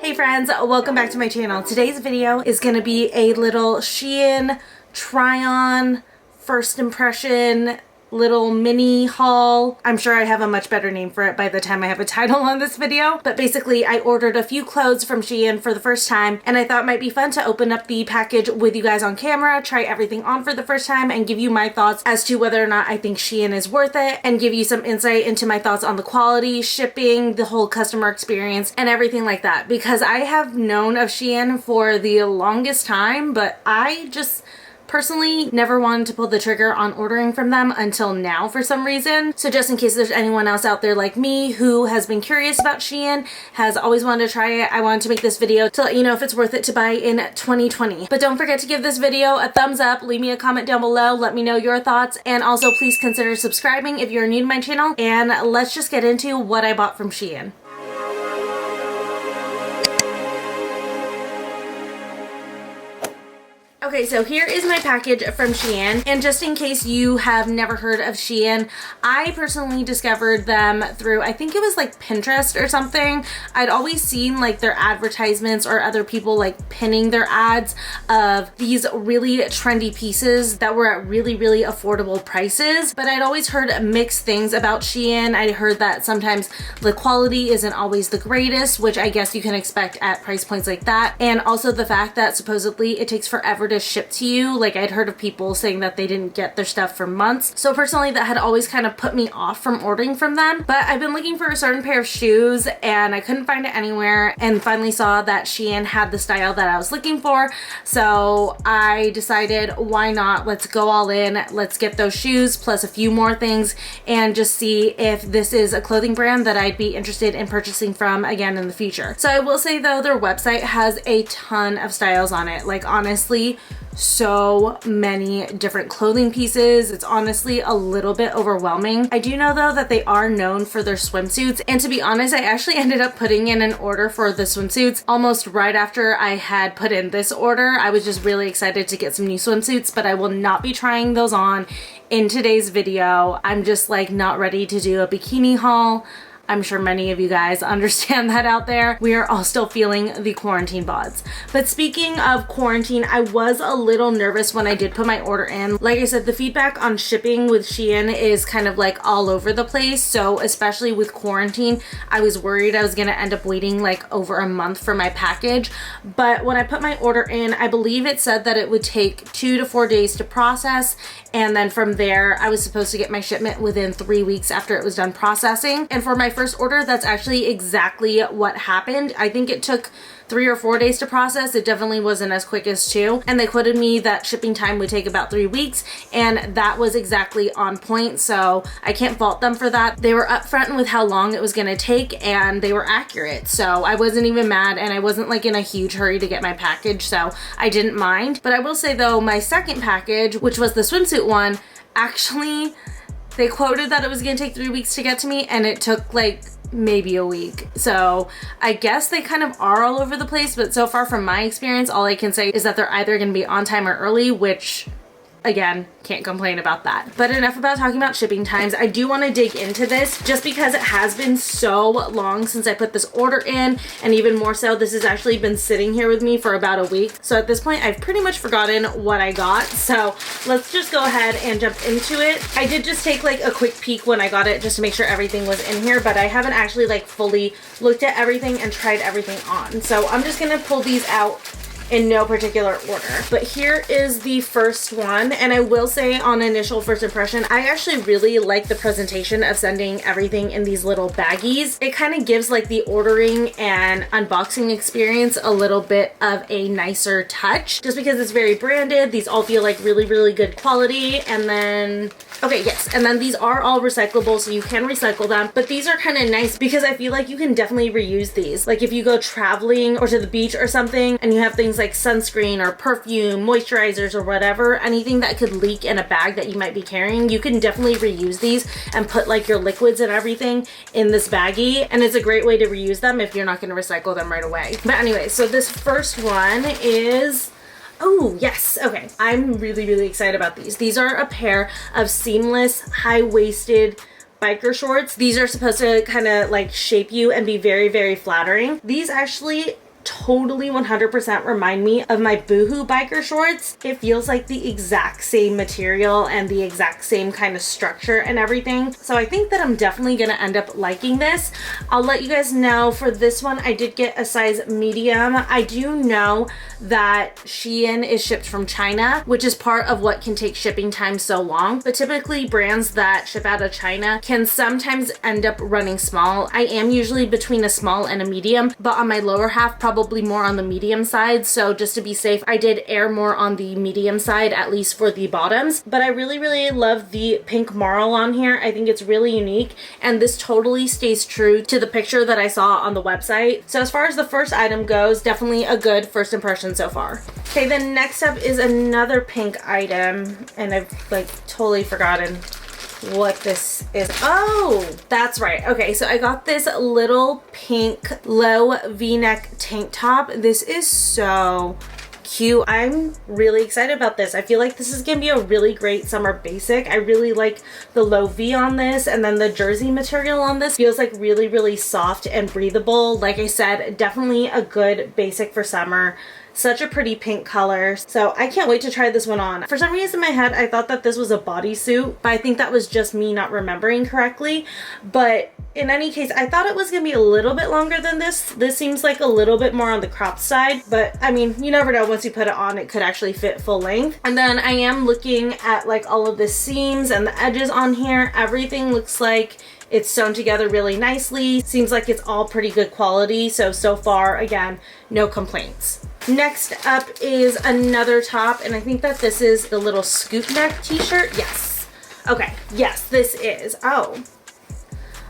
Hey friends, welcome back to my channel. Today's video is going to be a little SheIn try-on, first impression, little mini haul. I'm sure I have a much better name for it by the time I have a title on this video, but basically I ordered a few clothes from SheIn for the first time and I thought it might be fun to open up the package with you guys on camera, try everything on for the first time and give you my thoughts as to whether or not I think SheIn is worth it and give you some insight into my thoughts on the quality, shipping, the whole customer experience and everything like that, because I have known of SheIn for the longest time, but I just personally never wanted to pull the trigger on ordering from them until now for some reason. So just in case there's anyone else out there like me who has been curious about SheIn, has always wanted to try it, I wanted to make this video to let you know if it's worth it to buy in 2020. But don't forget to give this video a thumbs up, leave me a comment down below, let me know your thoughts, and also please consider subscribing if you're new to my channel, and let's just get into what I bought from SheIn. Okay, so here is my package from SheIn, and just in case you have never heard of SheIn, I personally discovered them through, I think it was like Pinterest or something. I'd always seen like their advertisements or other people like pinning their ads of these really trendy pieces that were at really affordable prices, but I'd always heard mixed things about SheIn. I heard that sometimes the quality isn't always the greatest, which I guess you can expect at price points like that, and also the fact that supposedly it takes forever to ship to you. Like, I'd heard of people saying that they didn't get their stuff for months. So personally, that had always kind of put me off from ordering from them. But I've been looking for a certain pair of shoes and I couldn't find it anywhere, and finally saw that SheIn had the style that I was looking for. So I decided, why not? Let's go all in. Let's get those shoes plus a few more things and just see if this is a clothing brand that I'd be interested in purchasing from again in the future. So I will say though, their website has a ton of styles on it. Like, honestly, so many different clothing pieces. It's honestly a little bit overwhelming. I do know though that they are known for their swimsuits, and to be honest, I actually ended up putting in an order for the swimsuits almost right after I had put in this order. I was just really excited to get some new swimsuits, but I will not be trying those on in today's video. I'm just like not ready to do a bikini haul. I'm sure many of you guys understand that out there. We are all still feeling the quarantine bods. But speaking of quarantine, I was a little nervous when I did put my order in. Like I said, the feedback on shipping with SheIn is kind of like all over the place. So especially with quarantine, I was worried I was gonna end up waiting like over a month for my package. But when I put my order in, I believe it said that it would take 2 to 4 days to process. And then from there, I was supposed to get my shipment within 3 weeks after it was done processing. And for my first order, that's actually exactly what happened. I think it took 3 or 4 days to process. It definitely wasn't as quick as 2. And they quoted me that shipping time would take about 3 weeks, and that was exactly on point. So I can't fault them for that. They were upfront with how long it was gonna take, and they were accurate. So I wasn't even mad, and I wasn't like in a huge hurry to get my package, so I didn't mind. But I will say though, my second package, which was the swimsuit one, actually, they quoted that it was gonna take 3 weeks to get to me, and it took like maybe a week. So I guess they kind of are all over the place, but so far from my experience, all I can say is that they're either gonna be on time or early, which again, can't complain about that. But enough about talking about shipping times. I do want to dig into this just because it has been so long since I put this order in, and even more so, this has actually been sitting here with me for about a week. So at this point, I've pretty much forgotten what I got. So let's just go ahead and jump into it. I did just take like a quick peek when I got it just to make sure everything was in here, but I haven't actually like fully looked at everything and tried everything on. So I'm just gonna pull these out in no particular order. But here is the first one, and I will say on initial first impression, I actually really like the presentation of sending everything in these little baggies. It kind of gives like the ordering and unboxing experience a little bit of a nicer touch, just because it's very branded. These all feel like really good quality. And then, okay, yes, and then these are all recyclable, so you can recycle them, but these are kind of nice because I feel like you can definitely reuse these. Like if you go traveling or to the beach or something and you have things like sunscreen or perfume, moisturizers or whatever, anything that could leak in a bag that you might be carrying, you can definitely reuse these and put like your liquids and everything in this baggie, and it's a great way to reuse them if you're not going to recycle them right away. But anyway, so this first one is, oh yes, okay, I'm really excited about these. These are a pair of seamless high-waisted biker shorts. These are supposed to kind of like shape you and be very flattering. These actually totally 100% remind me of my Boohoo biker shorts. It feels like the exact same material and the exact same kind of structure and everything. So I think that I'm definitely gonna end up liking this. I'll let you guys know for this one, I did get a size medium. I do know that SheIn is shipped from China, which is part of what can take shipping time so long. But typically brands that ship out of China can sometimes end up running small. I am usually between a small and a medium, but on my lower half, probably more on the medium side. So just to be safe, I did err more on the medium side, at least for the bottoms. But I really, really love the pink marl on here. I think it's really unique, and this totally stays true to the picture that I saw on the website. So as far as the first item goes, definitely a good first impression so far. Okay, then next up is another pink item, and I've like totally forgotten what this is. Oh, that's right. Okay, so I got this little pink low v-neck tank top. This is so cute. I'm really excited about this. I feel like this is gonna be a really great summer basic. I really like the low V on this, and then the jersey material on this feels like really, really soft and breathable. Like I said, definitely a good basic for summer. Such a pretty pink color. So I can't wait to try this one on. For some reason in my head, I thought that this was a bodysuit, but I think that was just me not remembering correctly. But in any case, I thought it was gonna be a little bit longer than this. This seems like a little bit more on the cropped side, but I mean, you never know. Once you put it on, it could actually fit full length. And then I am looking at like all of the seams and the edges on here. Everything looks like it's sewn together really nicely. Seems like it's all pretty good quality. So far, again, no complaints. Next up is another top, and I think that this is the little scoop neck t-shirt. Yes. Okay, yes, this is. Oh.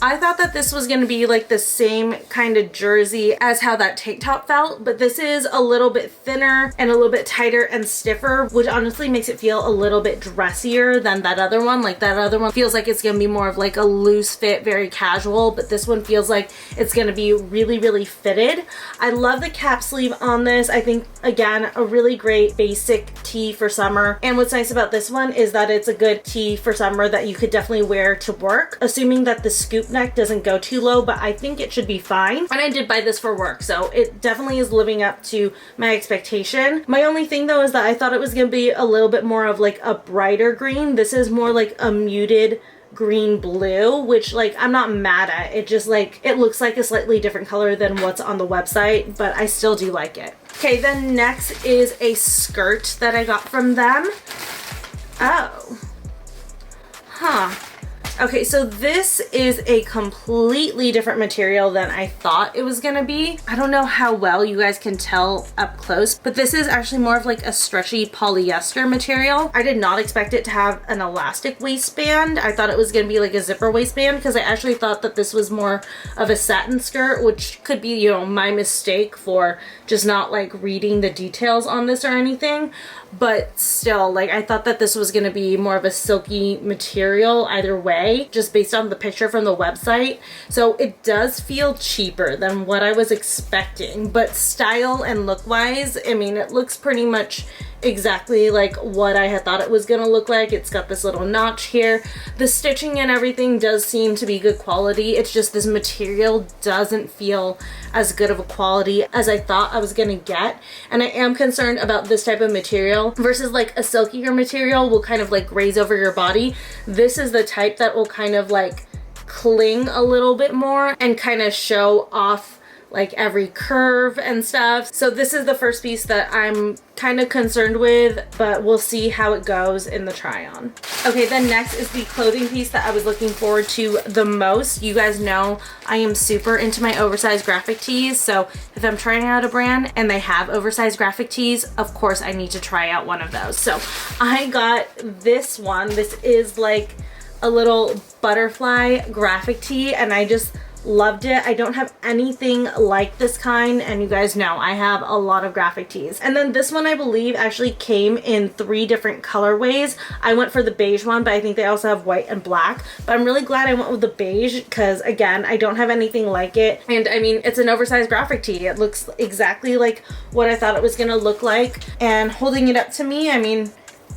I thought that this was going to be like the same kind of jersey as how that tank top felt, but this is a little bit thinner and a little bit tighter and stiffer, which honestly makes it feel a little bit dressier than that other one. Like that other one feels like it's going to be more of like a loose fit, very casual, but this one feels like it's going to be really, really fitted. I love the cap sleeve on this. I think, again, a really great basic tee for summer. And what's nice about this one is that it's a good tee for summer that you could definitely wear to work, assuming that the scoop neck doesn't go too low, but I think it should be fine. And I did buy this for work, so it definitely is living up to my expectation. My only thing though is that I thought it was gonna be a little bit more of like a brighter green. This is more like a muted green blue, which like I'm not mad at. It just like, it looks like a slightly different color than what's on the website, but I still do like it. Okay, then next is a skirt that I got from them. Oh. Huh. Okay, so this is a completely different material than I thought it was gonna be. I don't know how well you guys can tell up close, but this is actually more of like a stretchy polyester material. I did not expect it to have an elastic waistband. I thought it was gonna be like a zipper waistband because I actually thought that this was more of a satin skirt, which could be, you know, my mistake for just not like reading the details on this or anything. But still, like I thought that this was gonna be more of a silky material either way, just based on the picture from the website. So it does feel cheaper than what I was expecting, but style and look wise, I mean, it looks pretty much exactly like what I had thought it was gonna look like. It's got this little notch here. The stitching and everything does seem to be good quality. It's just this material doesn't feel as good of a quality as I thought I was gonna get. And I am concerned about this type of material versus like a silkier material will kind of like graze over your body. This is the type that will kind of like cling a little bit more and kind of show off like every curve and stuff. So this is the first piece that I'm kind of concerned with, but we'll see how it goes in the try on. Okay, then next is the clothing piece that I was looking forward to the most. You guys know I am super into my oversized graphic tees, so if I'm trying out a brand and they have oversized graphic tees, of course I need to try out one of those. So I got this one. This is like a little butterfly graphic tee, and I just loved it. I don't have anything like this kind, and you guys know I have a lot of graphic tees. And then this one I believe actually came in 3 different colorways. I went for the beige one, but I think they also have white and black. But I'm really glad I went with the beige because, again, I don't have anything like it. And I mean, it's an oversized graphic tee. It looks exactly like what I thought it was gonna look like. And holding it up to me, I mean,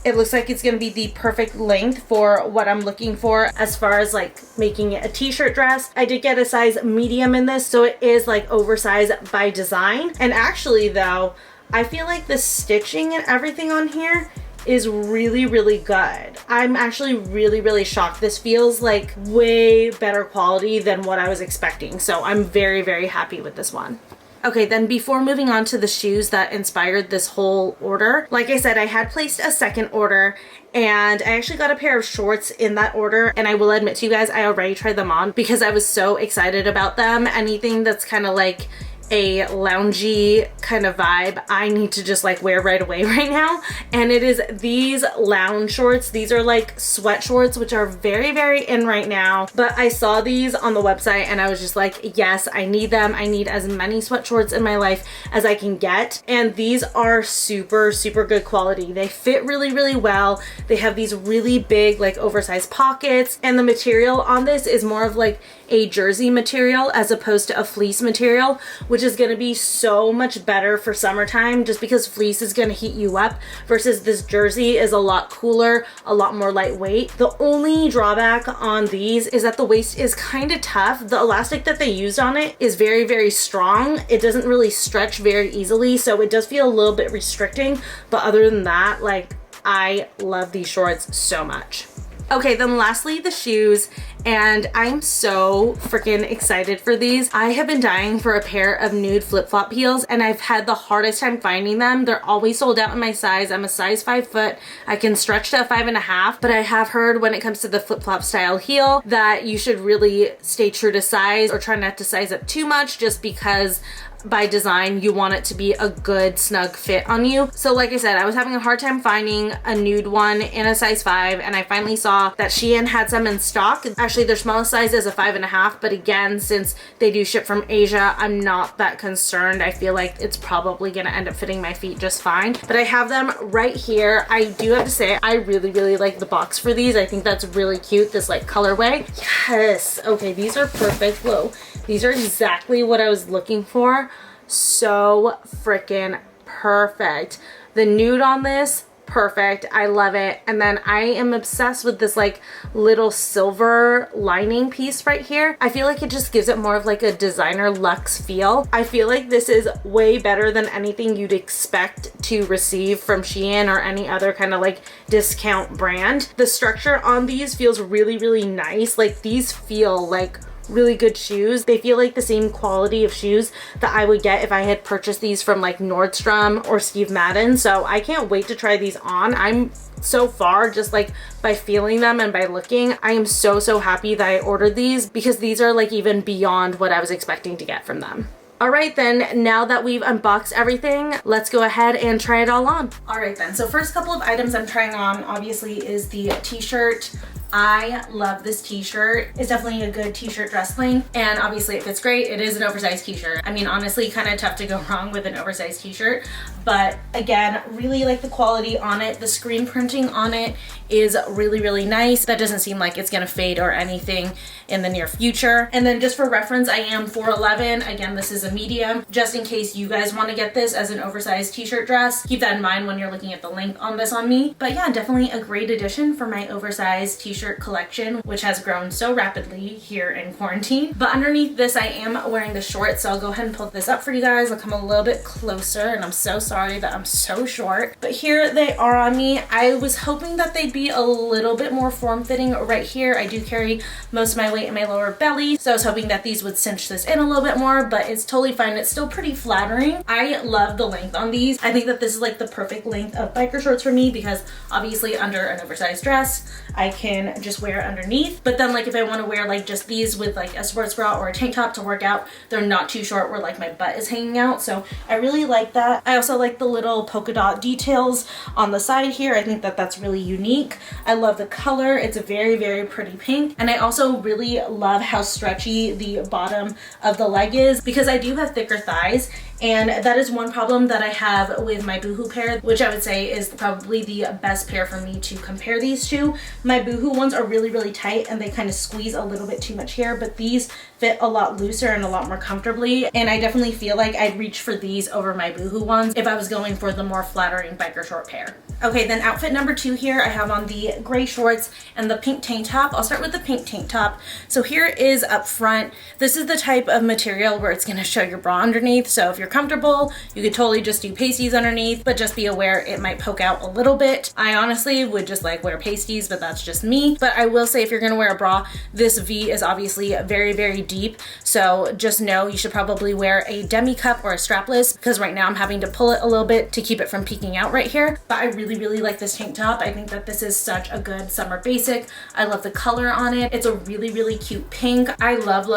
It looks like it's gonna be the perfect length for what I'm looking for as far as like making it a t-shirt dress. I did get a size medium in this, so it is like oversized by design. And actually though, I feel like the stitching and everything on here is really, really good. I'm actually really, really shocked. This feels like way better quality than what I was expecting. So I'm very, very happy with this one. Okay, then before moving on to the shoes that inspired this whole order, like I said, I had placed a second order and I actually got a pair of shorts in that order, and I will admit to you guys, I already tried them on because I was so excited about them. Anything that's kind of like a loungy kind of vibe, I need to just like wear right away right now. And it is these lounge shorts. These are like sweat shorts, which are very, very in right now. But I saw these on the website and I was just like, yes, I need them. I need as many sweat shorts in my life as I can get. And these are super, super good quality. They fit really, really well. They have these really big, like oversized pockets. And the material on this is more of like a jersey material as opposed to a fleece material, which is gonna be so much better for summertime just because fleece is gonna heat you up versus this jersey is a lot cooler, a lot more lightweight. The only drawback on these is that the waist is kind of tough. The elastic that they used on it is very, very strong. It doesn't really stretch very easily, so it does feel a little bit restricting. But other than that, like, I love these shorts so much. Okay, then lastly, the shoes, and I'm so freaking excited for these. I have been dying for a pair of nude flip-flop heels, and I've had the hardest time finding them. They're always sold out in my size. I'm a size 5 foot. I can stretch to a 5.5, but I have heard when it comes to the flip-flop style heel that you should really stay true to size or try not to size up too much, just because by design you want it to be a good snug fit on you. So like I said, I was having a hard time finding a nude one in a size 5, and I finally saw that SheIn had some in stock. Actually, their smallest size is a 5.5, but again, since they do ship from Asia, I'm not that concerned. I feel like it's probably gonna end up fitting my feet just fine. But I have them right here. I do have to say, I really, really like the box for these. I think that's really cute, this like colorway. Yes, okay, these are perfect. Whoa, these are exactly what I was looking for. So freaking perfect. The nude on this, perfect. I love it. And then I am obsessed with this like little silver lining piece right here. I feel like it just gives it more of like a designer luxe feel. I feel like this is way better than anything you'd expect to receive from SheIn or any other kind of like discount brand. The structure on these feels really, really nice. Like, these feel like really good shoes. They feel like the same quality of shoes that I would get if I had purchased these from like Nordstrom or Steve Madden. So I can't wait to try these on. I'm so far, just like by feeling them and by looking, I am so, so happy that I ordered these because these are like even beyond what I was expecting to get from them. All right then, now that we've unboxed everything, let's go ahead and try it all on. All right then, so first couple of items I'm trying on obviously is the t-shirt. I love this t-shirt. It's definitely a good t-shirt dress length, and obviously it fits great. It is an oversized t-shirt. I mean, honestly, kind of tough to go wrong with an oversized t-shirt, but again, really like the quality on it. The screen printing on it is really, really nice. That doesn't seem like it's gonna fade or anything in the near future. And then just for reference, I am 4'11". Again, this is a medium. Just in case you guys wanna get this as an oversized t-shirt dress, keep that in mind when you're looking at the length on this on me. But yeah, definitely a great addition for my oversized t-shirt collection, which has grown so rapidly here in quarantine. But underneath this, I am wearing the shorts, so I'll go ahead and pull this up for you guys. I'll come a little bit closer, and I'm so sorry that I'm so short, but here they are on me. I was hoping that they'd be a little bit more form-fitting right here. I do carry most of my weight in my lower belly, so I was hoping that these would cinch this in a little bit more, but it's totally fine. It's still pretty flattering. I love the length on these. I think that this is like the perfect length of biker shorts for me because obviously under an oversized dress, I can just wear it underneath. But then like if I want to wear like just these with like a sports bra or a tank top to work out, they're not too short where like my butt is hanging out. So I really like that. I also like the little polka dot details on the side here. I think that that's really unique. I love the color. It's a very, very pretty pink. And I also really love how stretchy the bottom of the leg is because I do have thicker thighs, And that is one problem that I have with my Boohoo pair, which I would say is probably the best pair for me to compare these to. My Boohoo ones are really, really tight and they kind of squeeze a little bit too much here, but these fit a lot looser and a lot more comfortably. And I definitely feel like I'd reach for these over my Boohoo ones if I was going for the more flattering biker short pair. Okay, then outfit number 2 here, I have on the gray shorts and the pink tank top. I'll start with the pink tank top. So here is up front. This is the type of material where it's gonna show your bra underneath. So if you're comfortable, you could totally just do pasties underneath, but just be aware it might poke out a little bit. I honestly would just like wear pasties, but that's just me. But I will say if you're gonna wear a bra, this V is obviously very, very deep. So just know you should probably wear a demi cup or a strapless, because right now I'm having to pull it a little bit to keep it from peeking out right here. But I really like this tank top. I think that this is such a good summer basic. I love the color on it. It's a really cute pink. I love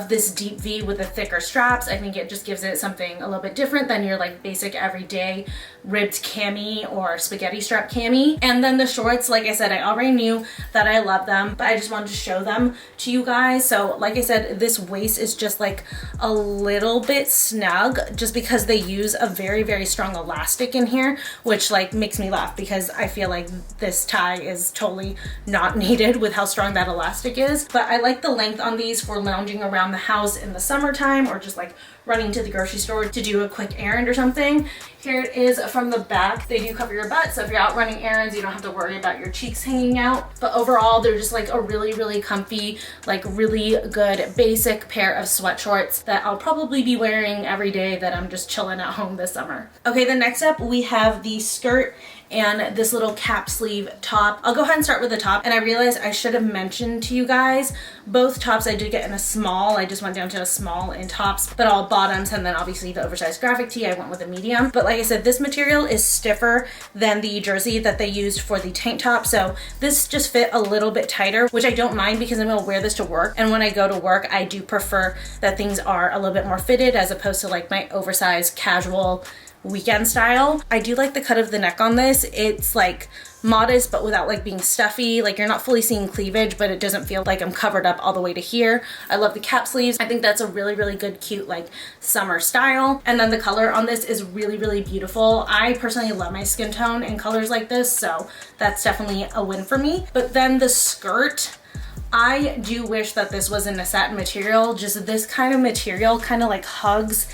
this deep V with the thicker straps. I think it just gives it something a little bit different than your like basic everyday ribbed cami or spaghetti strap cami. And then the shorts, like I said, I already knew that I love them, but I just wanted to show them to you guys. So like I said, this waist is just like a little bit snug just because they use a very strong elastic in here, which like makes me laugh because I feel like this tie is totally not needed with how strong that elastic is. But I like the length on these for lounging around the house in the summertime or just like running to the grocery store to do a quick errand or something. Here it is from the back. They do cover your butt, so if you're out running errands, you don't have to worry about your cheeks hanging out. But overall, they're just like a really comfy, like really good basic pair of sweat shorts that I'll probably be wearing every day that I'm just chilling at home this summer. Okay, then next up we have the skirt and this little cap sleeve top. I'll go ahead and start with the top, and I realized I should have mentioned to you guys, both tops I did get in a small. I just went down to a small in tops, but all bottoms, and then obviously the oversized graphic tee I went with a medium. But like I said, this material is stiffer than the jersey that they used for the tank top, so this just fit a little bit tighter, which I don't mind because I'm gonna wear this to work, and when I go to work I do prefer that things are a little bit more fitted as opposed to like my oversized casual weekend style. I do like the cut of the neck on this. It's like modest but without like being stuffy. Like you're not fully seeing cleavage, but it doesn't feel like I'm covered up all the way to here. I love the cap sleeves. I think that's a really good cute like summer style. And then the color on this is really beautiful. I personally love my skin tone in colors like this, so that's definitely a win for me. But then the skirt, I do wish that this was in a satin material. Just this kind of material kind of like hugs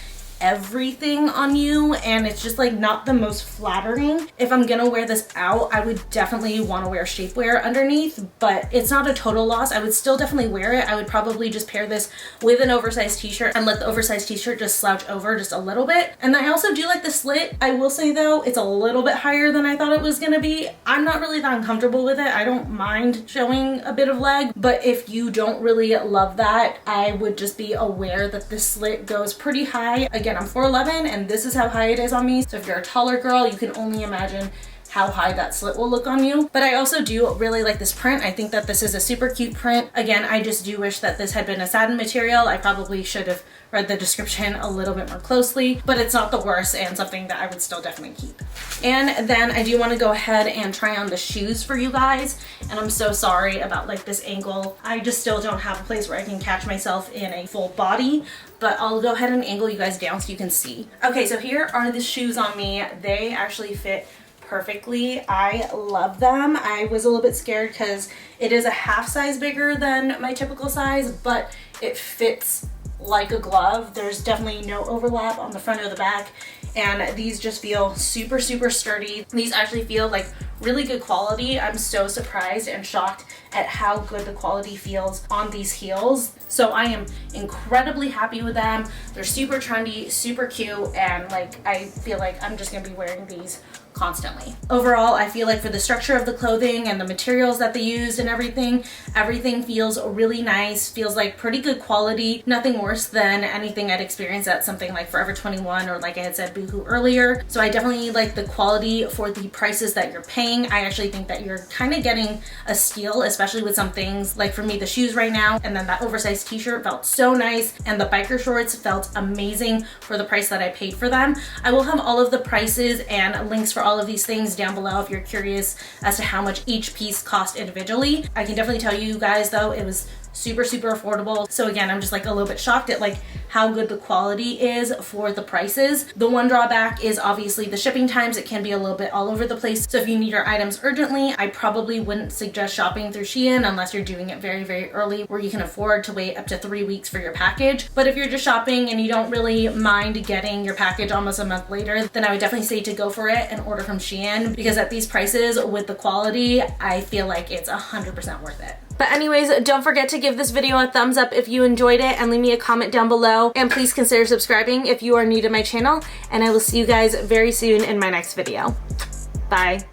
everything on you, and it's just like not the most flattering. If I'm gonna wear this out, I would definitely want to wear shapewear underneath, but it's not a total loss. I would still definitely wear it. I would probably just pair this with an oversized t-shirt and let the oversized t-shirt just slouch over just a little bit. And I also do like the slit. I will say though, it's a little bit higher than I thought it was gonna be. I'm not really that uncomfortable with it. I don't mind showing a bit of leg, but if you don't really love that, I would just be aware that the slit goes pretty high. Again, I'm 4'11" and this is how high it is on me. So if you're a taller girl, you can only imagine how high that slit will look on you. But I also do really like this print. I think that this is a super cute print. Again, I just do wish that this had been a satin material. I probably should have read the description a little bit more closely, but it's not the worst and something that I would still definitely keep. And then I do want to go ahead and try on the shoes for you guys. And I'm so sorry about like this angle. I just still don't have a place where I can catch myself in a full body, but I'll go ahead and angle you guys down so you can see. Okay, so here are the shoes on me. They actually fit perfectly. I love them. I was a little bit scared because it is a half size bigger than my typical size, but it fits like a glove. There's definitely no overlap on the front or the back, and these just feel super sturdy. These actually feel like really good quality. I'm so surprised and shocked at how good the quality feels on these heels. So I am incredibly happy with them. They're super trendy, super cute, and like I feel like I'm just gonna be wearing these constantly. Overall, I feel like for the structure of the clothing and the materials that they used and everything feels really nice, feels like pretty good quality, nothing worse than anything I'd experienced at something like Forever 21 or like I had said Boohoo earlier. So I definitely like the quality for the prices that you're paying. I actually think that you're kind of getting a steal, especially with some things like for me the shoes right now, and then that oversized t-shirt felt so nice, and the biker shorts felt amazing for the price that I paid for them. I will have all of the prices and links for all of these things down below if you're curious as to how much each piece cost individually. I can definitely tell you guys though, it was super affordable. So again, I'm just like a little bit shocked at like how good the quality is for the prices. The one drawback is obviously the shipping times. It can be a little bit all over the place. So if you need your items urgently, I probably wouldn't suggest shopping through SheIn unless you're doing it very early where you can afford to wait up to 3 weeks for your package. But if you're just shopping and you don't really mind getting your package almost a month later, then I would definitely say to go for it and order from SheIn, because at these prices with the quality, I feel like it's 100% worth it. But anyways, don't forget to give this video a thumbs up if you enjoyed it and leave me a comment down below. And please consider subscribing if you are new to my channel. And I will see you guys very soon in my next video. Bye.